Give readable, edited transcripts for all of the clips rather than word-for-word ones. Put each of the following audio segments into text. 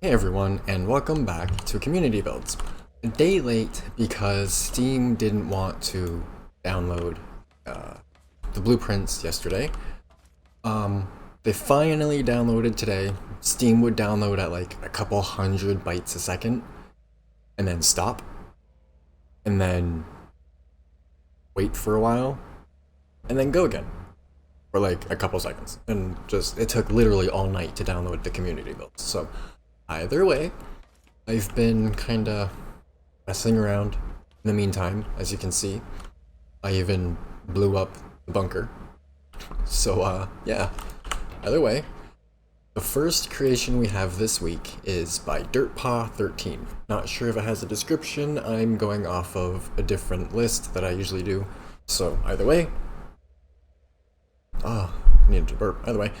Hey everyone, and welcome back to Community Builds. A day late because Steam didn't want to download the blueprints yesterday. They finally downloaded today. Steam would download at like a couple hundred bytes a second, and then stop, and then wait for a while, and then go again for like a couple seconds. And it took literally all night to download the Community Builds. So either way, I've been kinda messing around in the meantime. As you can see, I even blew up the bunker. So yeah, either way, the first creation we have this week is by DirtPaw13. Not sure if it has a description. I'm going off of a different list that I usually do. So either way, I needed to burp. Either way,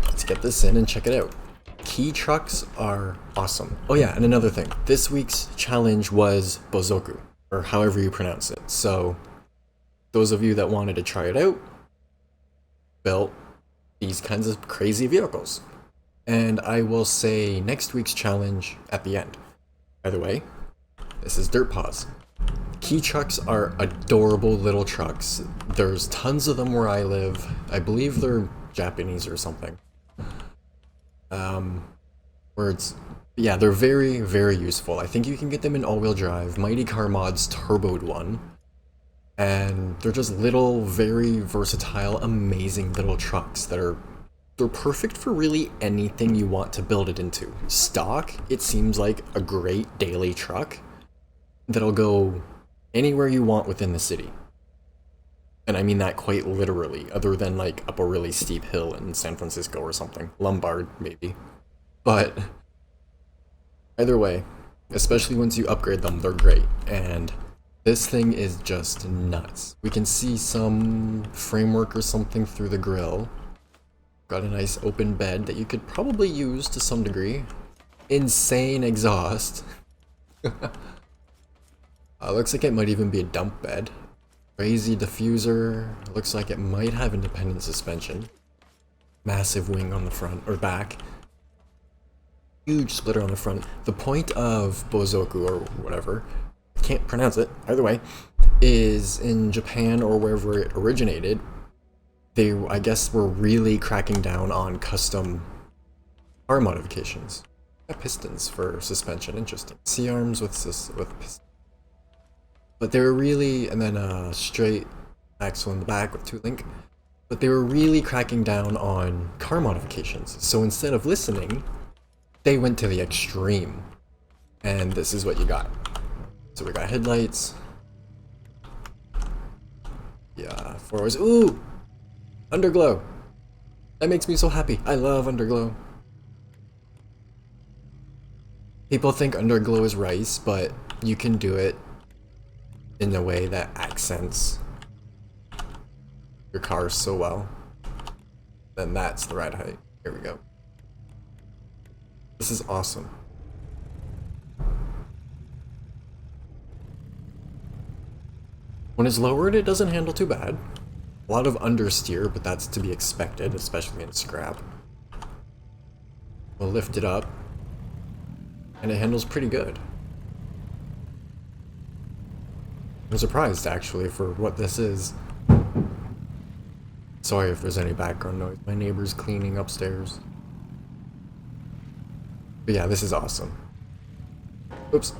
let's get this in and check it out. Key trucks are awesome. Oh yeah, and another thing. This week's challenge was Bozoku, or however you pronounce it. So those of you that wanted to try it out built these kinds of crazy vehicles. And I will say next week's challenge at the end. Either way, this is DirtPaws. Key trucks are adorable little trucks. There's tons of them where I live. I believe they're Japanese or something. Yeah, they're very, very useful. I think you can get them in all-wheel drive. Mighty Car Mod's turboed one. And they're just little, very versatile, amazing little trucks they're perfect for really anything you want to build it into. Stock, it seems like a great daily truck that'll go anywhere you want within the city. And I mean that quite literally, other than like up a really steep hill in San Francisco or something. Lombard, maybe. But either way, especially once you upgrade them, they're great. And this thing is just nuts. We can see some framework or something through the grill. Got a nice open bed that you could probably use to some degree. Insane exhaust. Looks like it might even be a dump bed. Crazy diffuser. Looks like it might have independent suspension. Massive wing on the front, or back. Huge splitter on the front. The point of Bozoku, or whatever, I can't pronounce it, either way, is in Japan or wherever it originated, they, I guess, were really cracking down on custom car modifications. Pistons for suspension, interesting. C-arms with pistons. But they were really, and then a straight axle in the back with 2-link. But they were really cracking down on car modifications. So instead of listening, they went to the extreme. And this is what you got. So we got headlights. Yeah, 4 hours. Ooh! Underglow! That makes me so happy. I love underglow. People think underglow is rice, but you can do it in a way that accents your car so well. Then that's the ride height. Here we go. This is awesome. When it's lowered, it doesn't handle too bad. A lot of understeer, but that's to be expected, especially in scrap. We'll lift it up, and it handles pretty good. I'm surprised, actually, for what this is. Sorry if there's any background noise. My neighbor's cleaning upstairs. But yeah, this is awesome. Oops.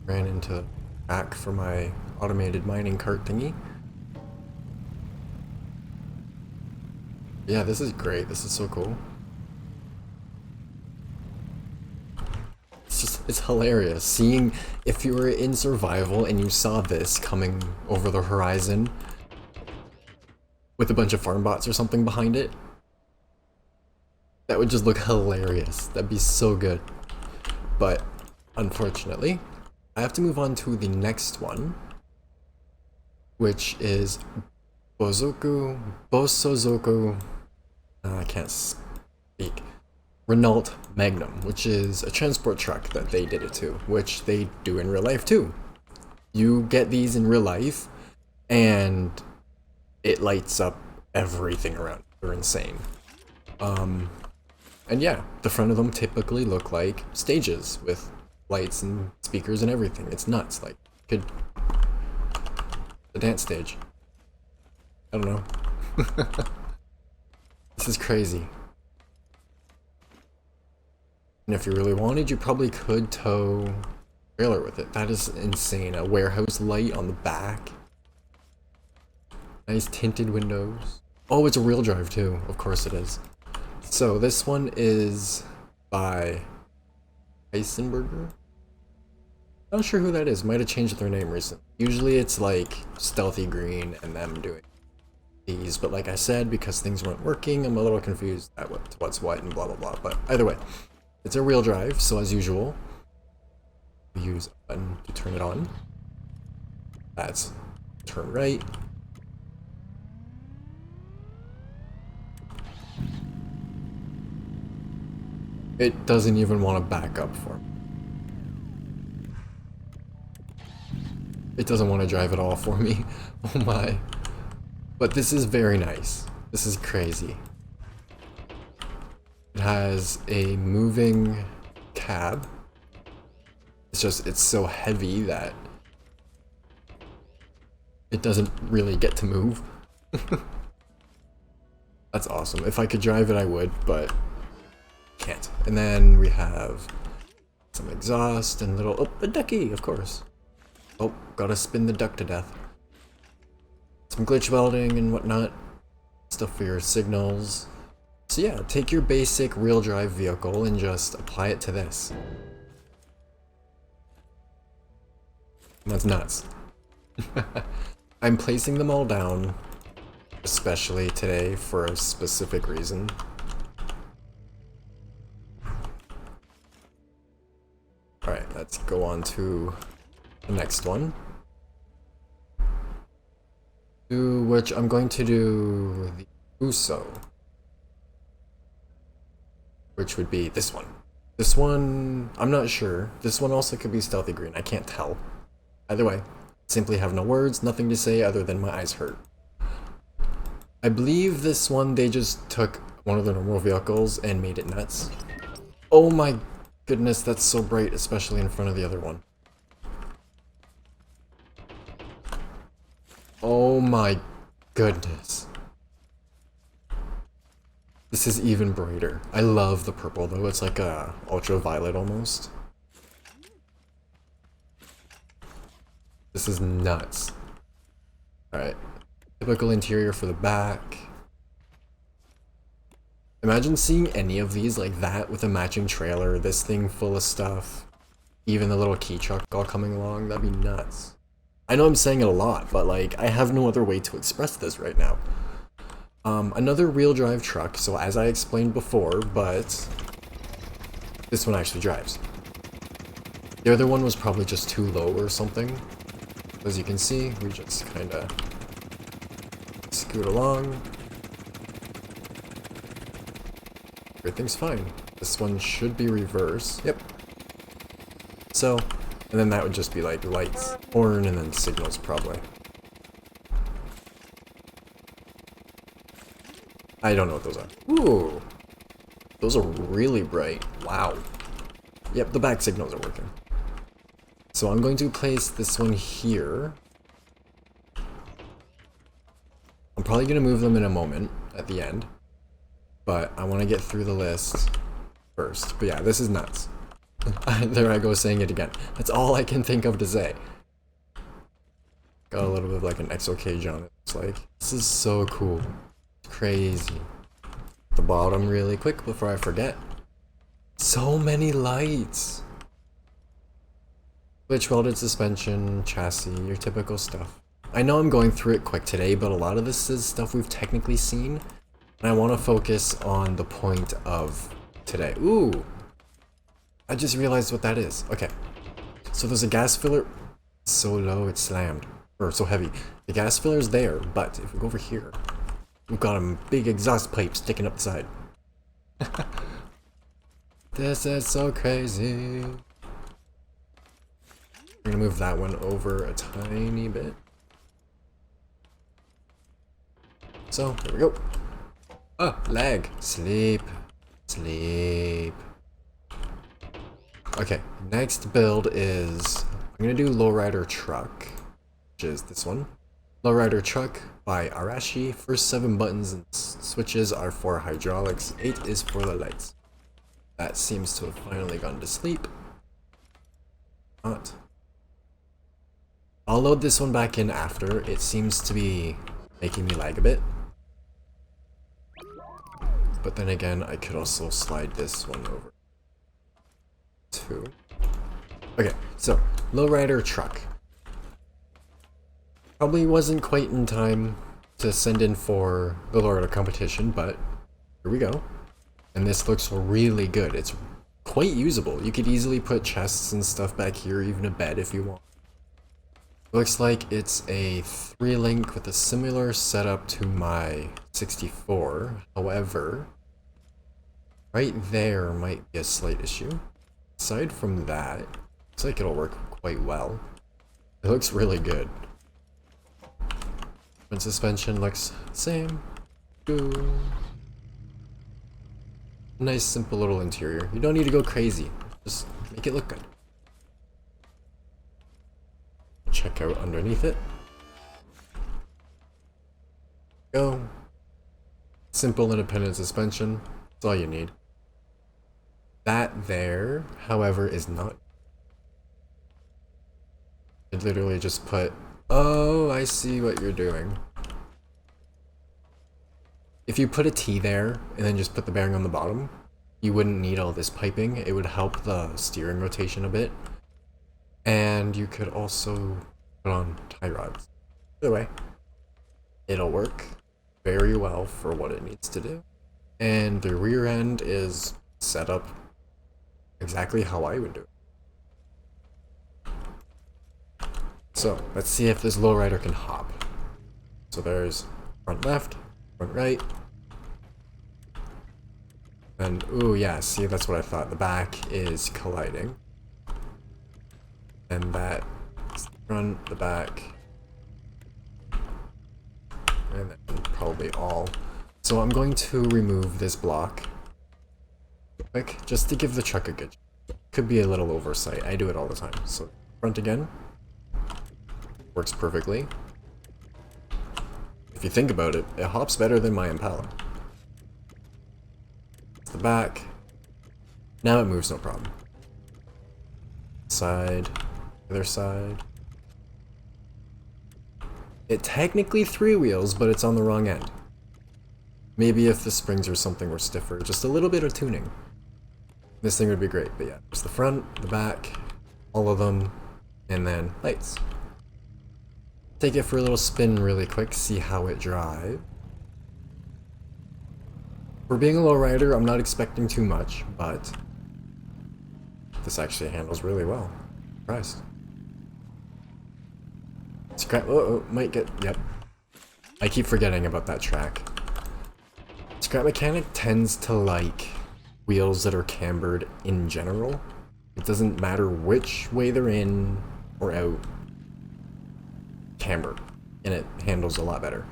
Ran into back for my automated mining cart thingy. Yeah, this is great. This is so cool. It's hilarious seeing if you were in survival and you saw this coming over the horizon with a bunch of farm bots or something behind it. That would just look hilarious. That'd be so good. But unfortunately, I have to move on to the next one, which is Bosozoku. I can't speak. Renault Magnum, which is a transport truck that they did it to, which they do in real life too. You get these in real life, and it lights up everything around. They're insane. And yeah, the front of them typically look like stages with lights and speakers and everything. It's nuts. Like, could the dance stage. I don't know. This is crazy. And if you really wanted, you probably could tow a trailer with it. That is insane. A warehouse light on the back. Nice tinted windows. Oh, it's a real drive too. Of course it is. So this one is by Heisenberger. Not sure who that is. Might have changed their name recently. Usually it's like Stealthy Green and them doing these, but like I said, because things weren't working, I'm a little confused at what's what and blah blah blah. But either way, it's a real drive, so as usual, we use a button to turn it on. That's turn right. It doesn't even want to back up for me. It doesn't want to drive at all for me. Oh my. But this is very nice. This is crazy. It has a moving cab. It's so heavy that it doesn't really get to move. That's awesome. If I could drive it, I would, but can't. And then we have some exhaust and little, oh, a ducky, of course. Oh, gotta spin the duck to death. Some glitch welding and whatnot. Stuff for your signals. So yeah, take your basic real drive vehicle and just apply it to this. That's nuts. I'm placing them all down, especially today, for a specific reason. Alright, let's go on to the next one. Which I'm going to do the Uso. Which would be this one. This one, I'm not sure. This one also could be Stealthy Green, I can't tell. Either way, simply have no words, nothing to say other than my eyes hurt. I believe this one, they just took one of the normal vehicles and made it nuts. Oh my goodness, that's so bright, especially in front of the other one. Oh my goodness. This is even brighter. I love the purple though, it's like a ultraviolet almost. This is nuts. Alright. Typical interior for the back. Imagine seeing any of these like that with a matching trailer, this thing full of stuff. Even the little key truck all coming along, that'd be nuts. I know I'm saying it a lot, but like, I have no other way to express this right now. Another real drive truck, so as I explained before, but this one actually drives. The other one was probably just too low or something. As you can see, we just kind of scoot along. Everything's fine. This one should be reverse. Yep. So, and then that would just be like lights, horn, and then signals probably. I don't know what those are. Ooh! Those are really bright. Wow. Yep, the back signals are working. So I'm going to place this one here. I'm probably going to move them in a moment at the end. But I want to get through the list first. But yeah, this is nuts. There I go saying it again. That's all I can think of to say. Got a little bit of like an exo cage on it. It's like, this is so cool. Crazy. The bottom really quick before I forget. So many lights. Glitch welded suspension, chassis, your typical stuff. I know I'm going through it quick today, but a lot of this is stuff we've technically seen. And I want to focus on the point of today. Ooh! I just realized what that is. Okay. So there's a gas filler. So low, it's slammed. Or so heavy. The gas filler's there, but if we go over here, we've got a big exhaust pipe sticking up the side. This is so crazy. We're gonna move that one over a tiny bit. So, there we go. Oh, lag. Sleep. Sleep. Okay, next build is, I'm gonna do Lowrider Truck, which is this one. Lowrider Truck by Arashi. First 7 buttons and switches are for hydraulics, 8 is for the lights. That seems to have finally gone to sleep. Not. I'll load this one back in after. It seems to be making me lag a bit. But then again, I could also slide this one over. 2. Okay, so Lowrider Truck. Probably wasn't quite in time to send in for the Lowrider competition, but here we go. And this looks really good. It's quite usable. You could easily put chests and stuff back here, even a bed if you want. Looks like it's a 3-link with a similar setup to my 64. However, right there might be a slight issue. Aside from that, looks like it'll work quite well. It looks really good. When suspension looks the same. Ooh. Nice simple little interior. You don't need to go crazy. Just make it look good. Check out underneath it. Go. Simple independent suspension. That's all you need. That there, however, is not. It literally just put, oh, I see what you're doing. If you put a T there and then just put the bearing on the bottom, you wouldn't need all this piping. It would help the steering rotation a bit. And you could also put on tie rods. Either way, it'll work very well for what it needs to do. And the rear end is set up exactly how I would do it. So let's see if this lowrider can hop. So there's front left, front right. And ooh yeah, see, that's what I thought. The back is colliding. And that front, the back, and then probably all. So I'm going to remove this block quick, just to give the truck a good. Could be a little oversight. I do it all the time. So front again. Works perfectly. If you think about it, it hops better than my Impala. The back. Now it moves no problem. Side. Other side. It technically 3 wheels, but it's on the wrong end. Maybe if the springs or something were stiffer, just a little bit of tuning. This thing would be great, but yeah. There's the front, the back, all of them, and then lights. Take it for a little spin really quick, see how it drives. For being a lowrider, I'm not expecting too much, but this actually handles really well. Surprised. Scrap. Oh, might get. Yep. I keep forgetting about that track. Scrap Mechanic tends to like wheels that are cambered in general. It doesn't matter which way they're in or out. Cambered. And it handles a lot better.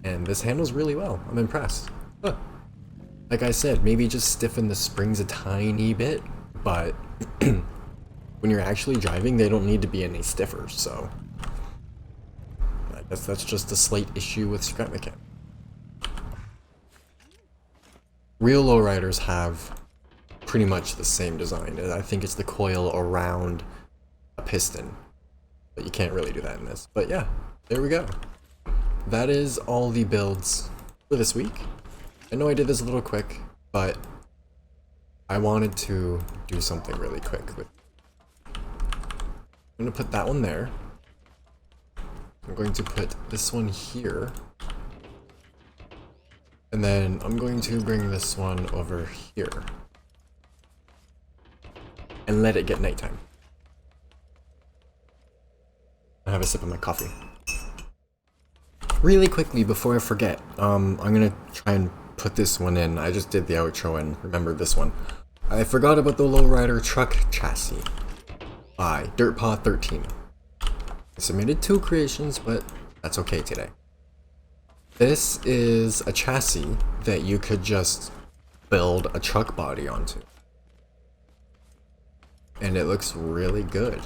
And this handles really well. I'm impressed. Huh. Like I said, maybe just stiffen the springs a tiny bit, but when you're actually driving, they don't need to be any stiffer, so I guess that's just a slight issue with Scrap Mechanic. Real lowriders have pretty much the same design. I think it's the coil around a piston, but you can't really do that in this. But yeah, there we go. That is all the builds for this week. I know I did this a little quick, but I wanted to do something really quick with. I'm going to put that one there. I'm going to put this one here. And then I'm going to bring this one over here. And let it get nighttime. I have a sip of my coffee. Really quickly before I forget, I'm going to try and put this one in. I just did the outro and remembered this one. I forgot about the lowrider truck chassis by DirtPaw13. I submitted 2 creations, but that's okay today. This is a chassis that you could just build a truck body onto. And it looks really good.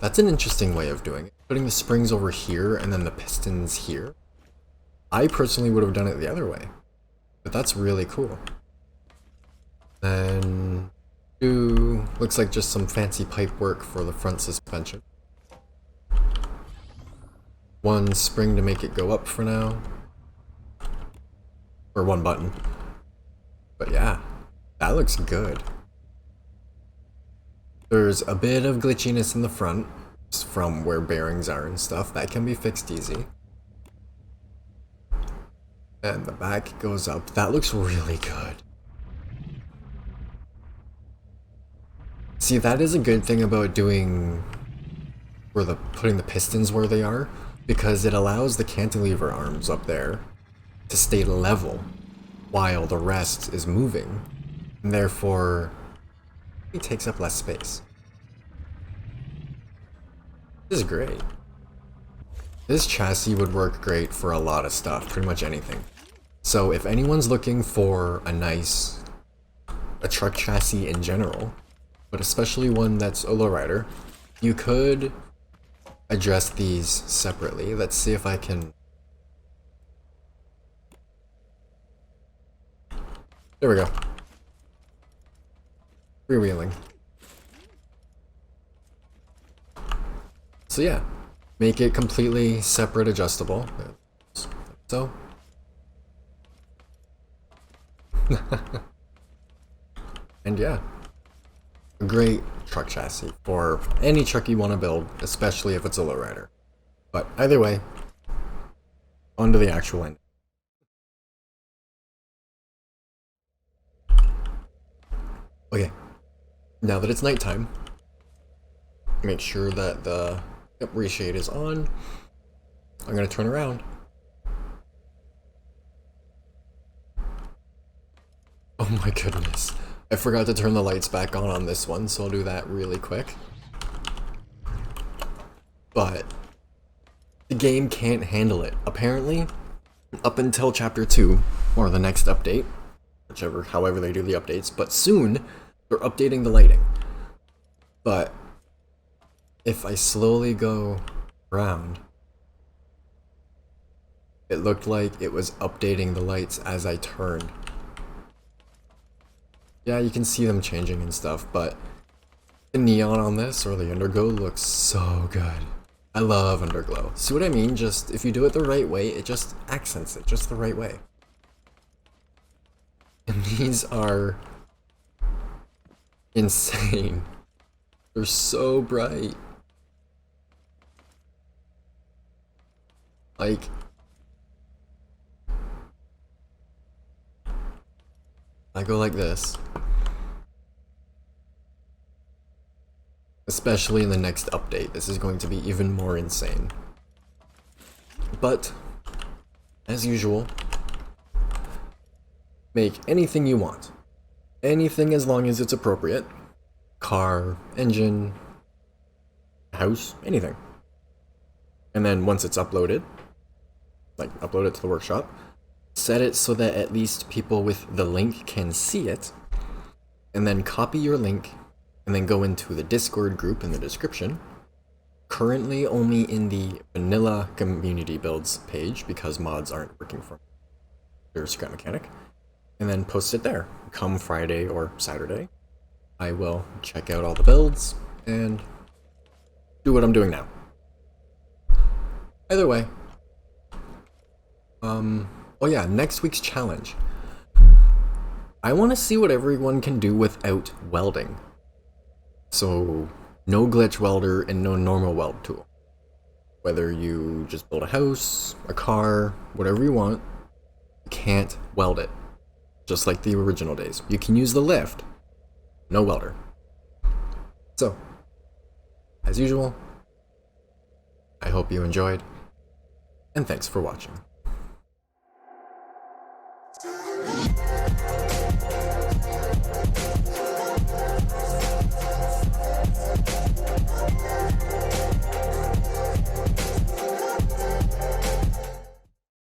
That's an interesting way of doing it. Putting the springs over here and then the pistons here. I personally would have done it the other way. But that's really cool. Then looks like just some fancy pipe work for the front suspension. One spring to make it go up for now. Or one button. But yeah, that looks good. There's a bit of glitchiness in the front from where bearings are and stuff. That can be fixed easy. And the back goes up. That looks really good. See, that is a good thing about doing putting the pistons where they are, because it allows the cantilever arms up there to stay level while the rest is moving, and therefore it takes up less space. This is great. This chassis would work great for a lot of stuff, pretty much anything. So if anyone's looking for a truck chassis in general, but especially one that's a lowrider, you could address these separately. Let's see if I can... There we go. Freewheeling. So yeah, make it completely separate adjustable. So. And yeah, a great truck chassis for any truck you want to build, especially if it's a lowrider. But either way, onto the actual end. Okay, now that it's nighttime, make sure that the reshade is on. I'm gonna turn around. Oh my goodness. I forgot to turn the lights back on this one, so I'll do that really quick. But the game can't handle it. Apparently, up until chapter 2, or the next update, however they do the updates, but soon they're updating the lighting. But if I slowly go around, it looked like it was updating the lights as I turned. Yeah, you can see them changing and stuff, but the neon on this, or the underglow, looks so good. I love underglow. See what I mean? Just, if you do it the right way, it just accents it just the right way. And these are insane. They're so bright. Like, I go like this. Especially in the next update, this is going to be even more insane. But, as usual, make anything you want. Anything as long as it's appropriate. Car, engine, house, anything. And then once it's uploaded, like upload it to the workshop, set it so that at least people with the link can see it, and then copy your link, and then go into the Discord group in the description. Currently only in the vanilla community builds page, because mods aren't working for their Scrap Mechanic, and then post it there. Come Friday or Saturday, I will check out all the builds and do what I'm doing now. Either way, oh yeah, next week's challenge. I want to see what everyone can do without welding. So, no glitch welder and no normal weld tool. Whether you just build a house, a car, whatever you want, you can't weld it. Just like the original days. You can use the lift, no welder. So, as usual, I hope you enjoyed, and thanks for watching.